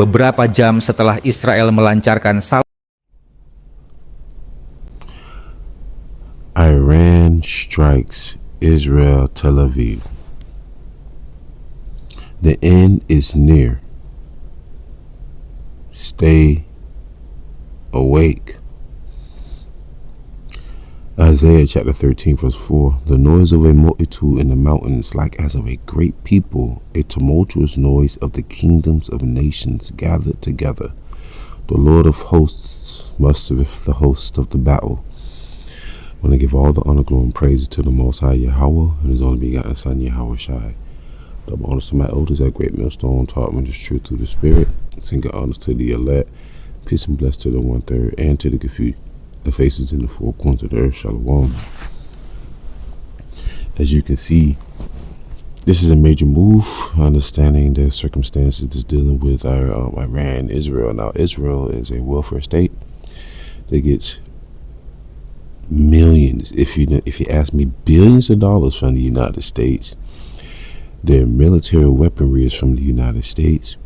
beberapa jam setelah Israel melancarkan Iran strikes Israel Tel Aviv. The end is near. Stay awake. Isaiah chapter 13 verse 4. The noise of a multitude in the mountains, like as of a great people, a tumultuous noise of the kingdoms of nations gathered together. The Lord of hosts mustereth the host of the battle. I want to give all the honor, glory, and praise to the Most High YAHAWAH and His only begotten Son YAHAWASHI. Double honors to my elders at Great MILESTONE, taught me this truth through the Spirit. Single honors to the elect. Peace and bless to the 1/3 and to the confused. The faces in the four corners of the earth, Shalom. As you can see, this is a major move, understanding the circumstances that's dealing with Iran and Israel. Now, Israel is a welfare state that gets millions, if you ask me, billions of dollars from the United States. Their military weaponry is from the United States.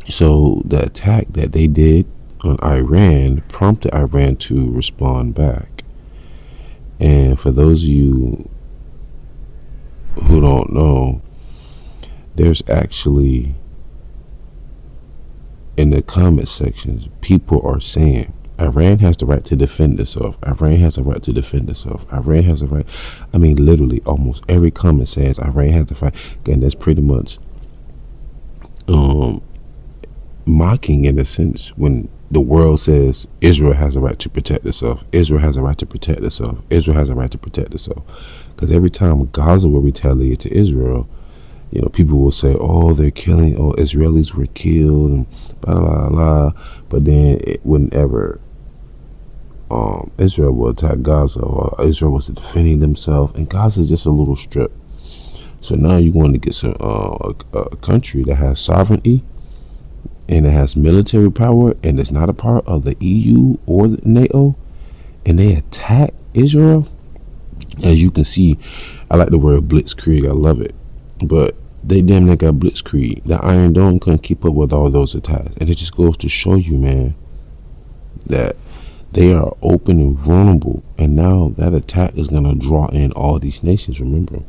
So the attack that they did on Iran prompted Iran to respond back. And for those of you who don't know, there's actually, in the comment sections, people are saying Iran has the right to defend itself. Iran has a right to defend itself. Iran has a right. I mean, literally, almost every comment says Iran has the right. And that's pretty much mocking, in a sense, when the world says Israel has a right to protect itself. Israel has a right to protect itself. Israel has a right to protect itself. Because every time Gaza will retaliate to Israel, you know, people will say, oh, they're killing, oh, Israelis were killed, and blah, blah, blah. But then whenever Israel will attack Gaza, or Israel was defending themselves, and Gaza is just a little strip. So now you're going to get some a country that has sovereignty, and it has military power, and it's not a part of the EU or the NATO, and they attack Israel. As you can see, I like the word blitzkrieg. I love it. But they damn near got blitzkrieg. The Iron Dome couldn't keep up with all those attacks. And it just goes to show you, man, that they are open and vulnerable. And now that attack is going to draw in all these nations, remember.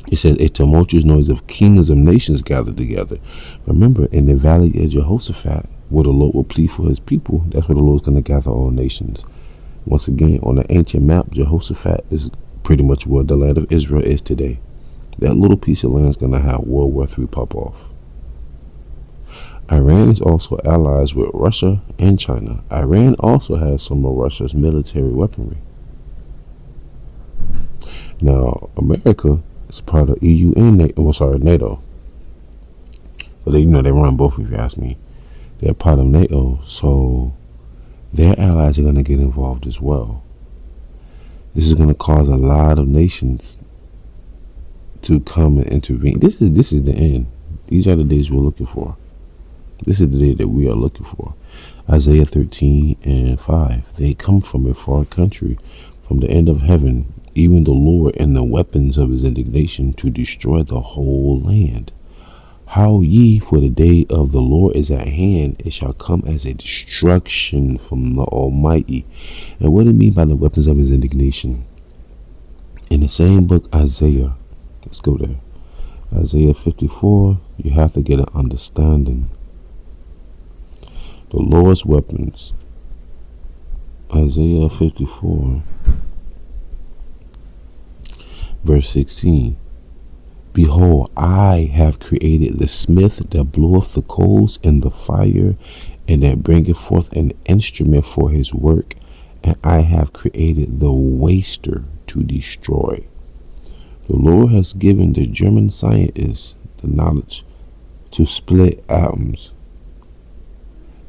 It says a tumultuous noise of kingdoms of nations gathered together. Remember, in the valley of Jehoshaphat, where the Lord will plead for his people, that's where the Lord's going to gather all nations. Once again, on the ancient map, Jehoshaphat is pretty much where the land of Israel is today. That little piece of land is going to have World War III pop off. Iran is also allies with Russia and China. Iran also has some of Russia's military weaponry. Now, America is part of EU and NATO. But they run both, if you ask me. They're part of NATO, so their allies are going to get involved as well. This is going to cause a lot of nations to come and intervene. This is the end. These are the days we're looking for. This is the day that we are looking for. Isaiah 13 and 5. They come from a far country, from the end of heaven, even the Lord and the weapons of his indignation, to destroy the whole land. How ye, for the day of the Lord is at hand, it shall come as a destruction from the Almighty. And what do it mean by the weapons of his indignation? In the same book, Isaiah, let's go there. Isaiah 54, you have to get an understanding. The Lord's weapons. Isaiah 54, verse 16. Behold, I have created the smith that bloweth the coals in the fire, and that bringeth forth an instrument for his work, and I have created the waster to destroy. The Lord has given the German scientists the knowledge to split atoms,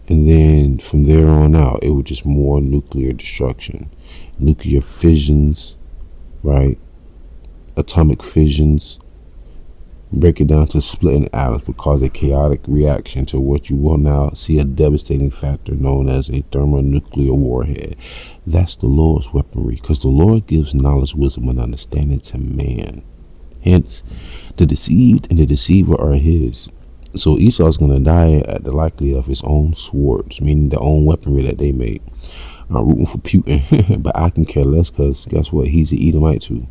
and then from there on out, it was just more nuclear destruction, nuclear fissions, right? Atomic fissions. Break it down to splitting atoms would cause a chaotic reaction to what you will now see a devastating factor known as a thermonuclear warhead. That's the Lord's weaponry, because the Lord gives knowledge, wisdom, and understanding to man. Hence, the deceived and the deceiver are his. So Esau's going to die at the likely of his own swords, meaning their own weaponry that they made. I'm rooting for Putin, but I can care less because guess what? He's an Edomite too.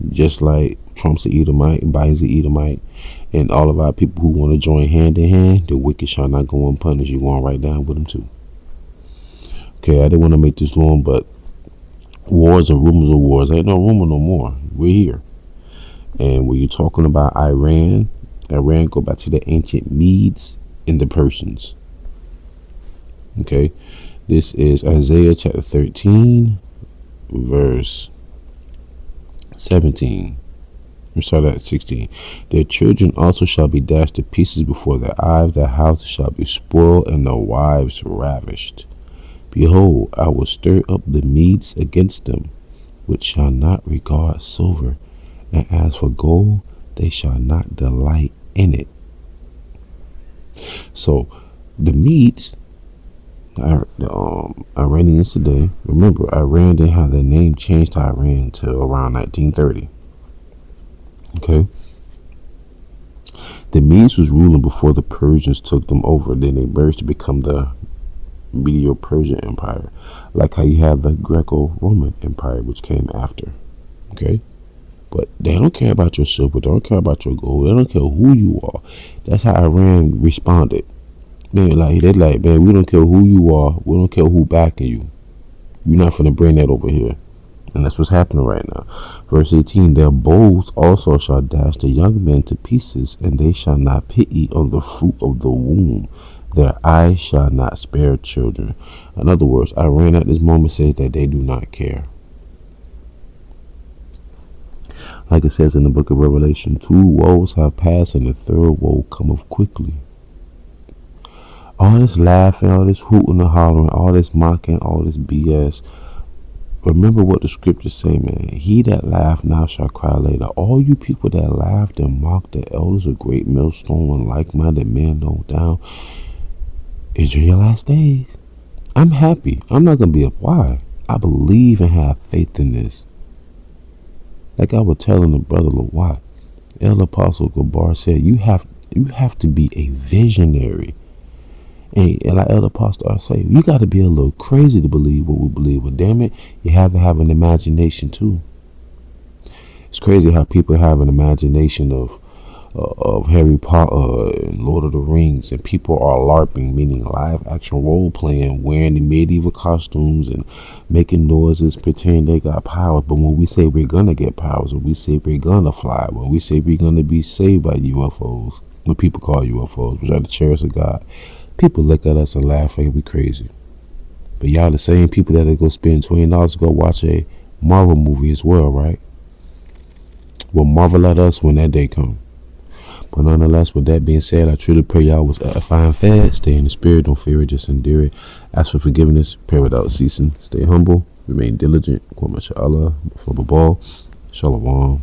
Just like Trump's an Edomite and Biden's an Edomite, and all of our people who want to join hand in hand, the wicked shall not go unpunished. You're going right down with them too. Okay, I didn't want to make this long, but wars and rumors of wars. Ain't no rumor no more. We're here. And when you're talking about Iran go back to the ancient Medes and the Persians. Okay, this is Isaiah chapter 13, verse 17. We start at 16. Their children also shall be dashed to pieces before their eyes. Their houses shall be spoiled and their wives ravished. Behold, I will stir up the Medes against them, which shall not regard silver, and as for gold, they shall not delight in it. So the Medes, Iranians today, remember Iran didn't have their name changed to Iran until around 1930. Okay, the Medes was ruling before the Persians took them over. Then they merged to become the Medo-Persian Empire, like how you have the Greco-Roman Empire, which came after. Okay, but they don't care about your silver, they don't care about your gold, they don't care who you are. That's how Iran responded. Man, they're like, man, we don't care who you are, we don't care who backing you. You're not finna bring that over here. And that's what's happening right now. Verse 18, their bows also shall dash the young men to pieces, and they shall not pity on the fruit of the womb. Their eyes shall not spare children. In other words, Iran at this moment says that they do not care. Like it says in the book of Revelation, 2 woes have passed, and the third woe cometh quickly. All this laughing, all this hooting and hollering, all this mocking, all this BS. Remember what the scriptures say, man. He that laugh now shall cry later. All you people that laughed and mocked the elders of great millstone and like-minded men know down, is your last days. I'm happy. I'm not going to be up. Why? I believe and have faith in this. Like I was telling the brother Lawat, El Apostle Gabar said, you have to be a visionary. And like Elder Apostle I say, you got to be a little crazy to believe what we believe. But damn it, you have to have an imagination too. It's crazy how people have an imagination of Harry Potter and Lord of the Rings, and people are LARPing, meaning live action role playing, wearing the medieval costumes and making noises, pretending they got powers. But when we say we're gonna get powers, when we say we're gonna fly, when we say we're gonna be saved by UFOs, what people call UFOs, which are the chariots of God, people look at us and laugh and we crazy. But y'all the same people that go spend $20 to go watch a Marvel movie as well, right? Will marvel at us when that day comes. But nonetheless, with that being said, I truly pray y'all was edifying fed. Stay in the spirit, don't fear it, just endure it. Ask for forgiveness, pray without ceasing. Stay humble, remain diligent. Shalom.